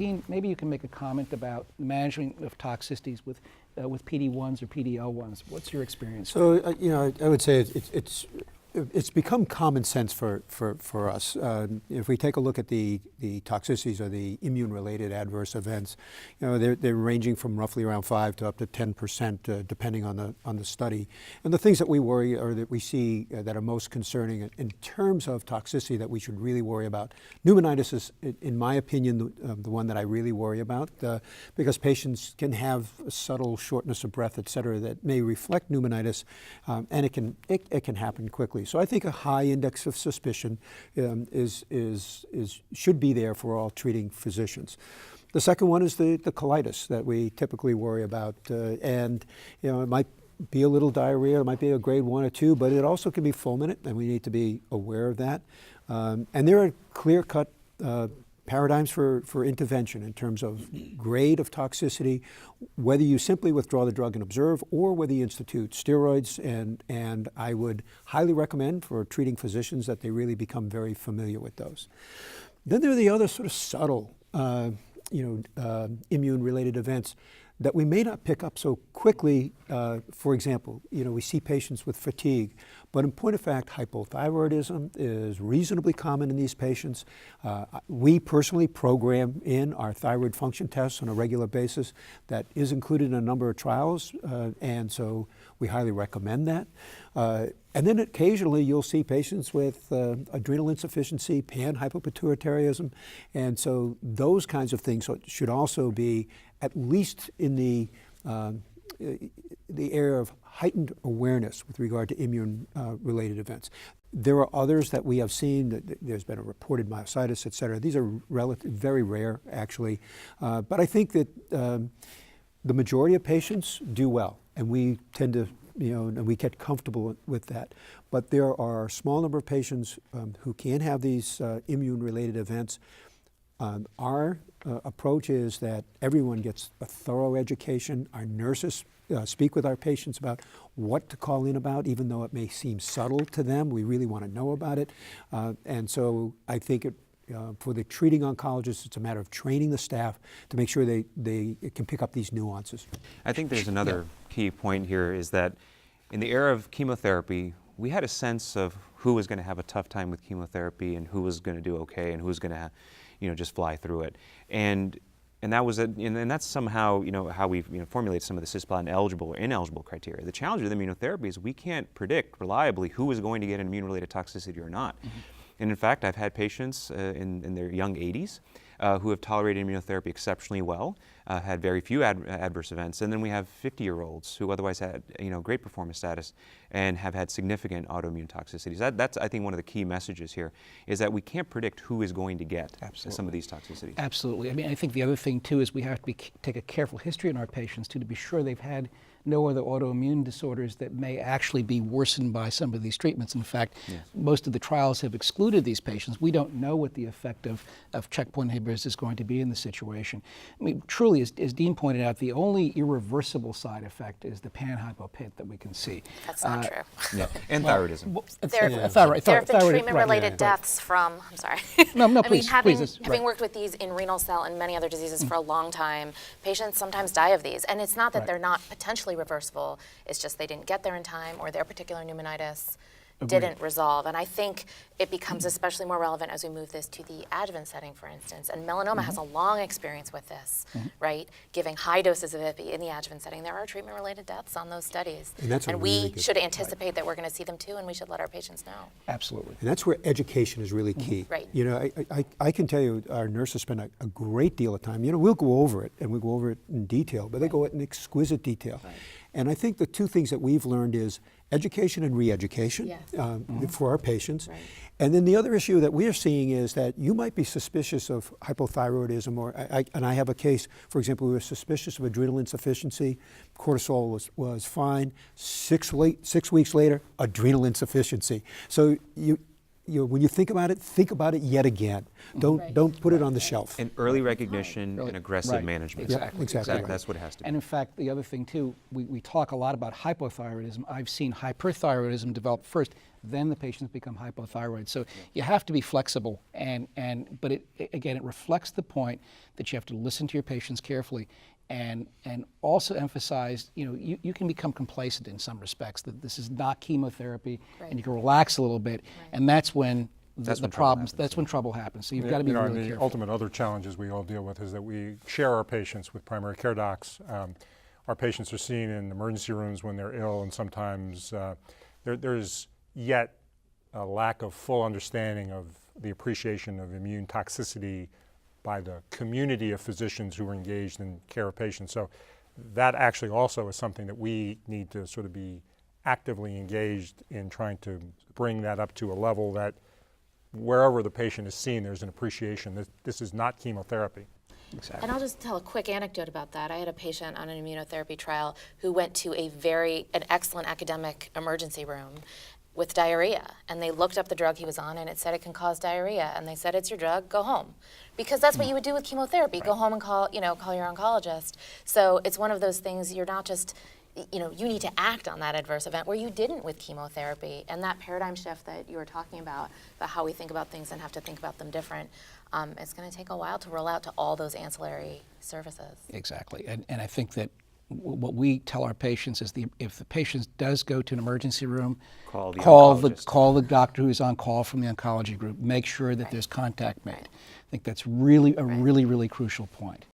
Dean, maybe you can make a comment about management of toxicities with PD-1s or PD-L1s. What's your experience? So, I would say it's become common sense for us. If we take a look at the toxicities or the immune-related adverse events, they're ranging from roughly around 5 to up to 10%, depending on the study. And the things that we worry or that we see that are most concerning in terms of toxicity that we should really worry about, pneumonitis is, in my opinion, the one that I really worry about, because patients can have a subtle shortness of breath, et cetera, that may reflect pneumonitis, and it can happen quickly. So I think a high index of suspicion should be there for all treating physicians. The second one is the colitis that we typically worry about, and it might be a little diarrhea, it might be a grade 1 or 2, but it also can be fulminant, and we need to be aware of that. And there are clear-cut paradigms for intervention in terms of grade of toxicity, whether you simply withdraw the drug and observe, or whether you institute steroids. And I would highly recommend for treating physicians that they really become very familiar with those. Then there are the other sort of subtle, immune-related events that we may not pick up so quickly. For example, we see patients with fatigue, but in point of fact, hypothyroidism is reasonably common in these patients. We personally program in our thyroid function tests on a regular basis. That is included in a number of trials, and so we highly recommend that. And then occasionally you'll see patients with adrenal insufficiency, panhypopituitarism, and so those kinds of things should also be at least in the area of heightened awareness with regard to immune-related events. There are others that we have seen. That there's been a reported myositis, et cetera. These are very rare, actually. But I think that the majority of patients do well, and we tend to, and we get comfortable with that. But there are a small number of patients who can have these immune-related events. Our approach is that everyone gets a thorough education. Our nurses speak with our patients about what to call in about, even though it may seem subtle to them. We really want to know about it. And so I think for the treating oncologists, it's a matter of training the staff to make sure they can pick up these nuances. I think there's another key point here is that in the era of chemotherapy, we had a sense of who was going to have a tough time with chemotherapy and who was going to do okay and who was going to just fly through it. And that was and that's somehow how we've formulated some of the cisplatin eligible or ineligible criteria. The challenge with immunotherapy is we can't predict reliably who is going to get an immune-related toxicity or not. Mm-hmm. And in fact, I've had patients in their young 80s who have tolerated immunotherapy exceptionally well, had very few adverse events, and then we have 50-year-olds who otherwise had great performance status and have had significant autoimmune toxicities. That's I think one of the key messages here is that we can't predict who is going to get some of these toxicities. Absolutely. I mean, I think the other thing too is we have to take a careful history in our patients too, to be sure they've had no other autoimmune disorders that may actually be worsened by some of these treatments. In fact, most of the trials have excluded these patients. We don't know what the effect of checkpoint inhibitors is going to be in the situation. I mean, truly, as Dean pointed out, the only irreversible side effect is the panhypopit that we can see. That's not true. Yeah, and thyroidism. There have been treatment-related deaths from, I'm sorry. No, please. Having worked with these in renal cell and many other diseases for a long time, patients sometimes die of these. And it's not that they're not potentially reversible, it's just they didn't get there in time or their particular pneumonitis didn't resolve. And I think it becomes especially more relevant as we move this to the adjuvant setting, for instance. And melanoma has a long experience with this, right? Giving high doses of IPI in the adjuvant setting. There are treatment-related deaths on those studies. And we should anticipate that we're going to see them too, and we should let our patients know. Absolutely. And that's where education is really key. Right. I can tell you our nurses spend a great deal of time. We'll go over it, and we'll go over it in detail, but they go in exquisite detail. Right. And I think the two things that we've learned is education and re-education for our patients. Right. And then the other issue that we are seeing is that you might be suspicious of hypothyroidism, or I have a case, for example, we were suspicious of adrenal insufficiency. Cortisol was fine. 6 weeks later, adrenal insufficiency. So when you think about it yet again. Don't put it on the shelf. And early recognition and aggressive Right. management. Exactly. Right. That's what it has to be. And in fact, the other thing too, we talk a lot about hypothyroidism. I've seen hyperthyroidism develop first, then the patients become hypothyroid. So you have to be flexible, but it reflects the point that you have to listen to your patients carefully, and also emphasize, you can become complacent in some respects, that this is not chemotherapy, and you can relax a little bit, and that's when the problems, that's when trouble happens. So you've got to be really and the careful. ultimate other challenges we all deal with is that we share our patients with primary care docs. Our patients are seen in emergency rooms when they're ill, and sometimes there's yet a lack of full understanding of the appreciation of immune toxicity by the community of physicians who are engaged in care of patients. So that actually also is something that we need to sort of be actively engaged in, trying to bring that up to a level that wherever the patient is seen, there's an appreciation that this is not chemotherapy. Exactly. And I'll just tell a quick anecdote about that. I had a patient on an immunotherapy trial who went to an excellent academic emergency room with diarrhea, and they looked up the drug he was on, and it said it can cause diarrhea, and they said, it's your drug, go home. Because that's what you would do with chemotherapy. Go home and call your oncologist. So it's one of those things, you're not just, you need to act on that adverse event where you didn't with chemotherapy. And that paradigm shift that you were talking about how we think about things and have to think about them different, it's going to take a while to roll out to all those ancillary services. Exactly. And I think that what we tell our patients is if the patient does go to an emergency room, Call the oncologist. call the doctor who's on call from the oncology group. Make sure that there's contact made. I think that's really really crucial point.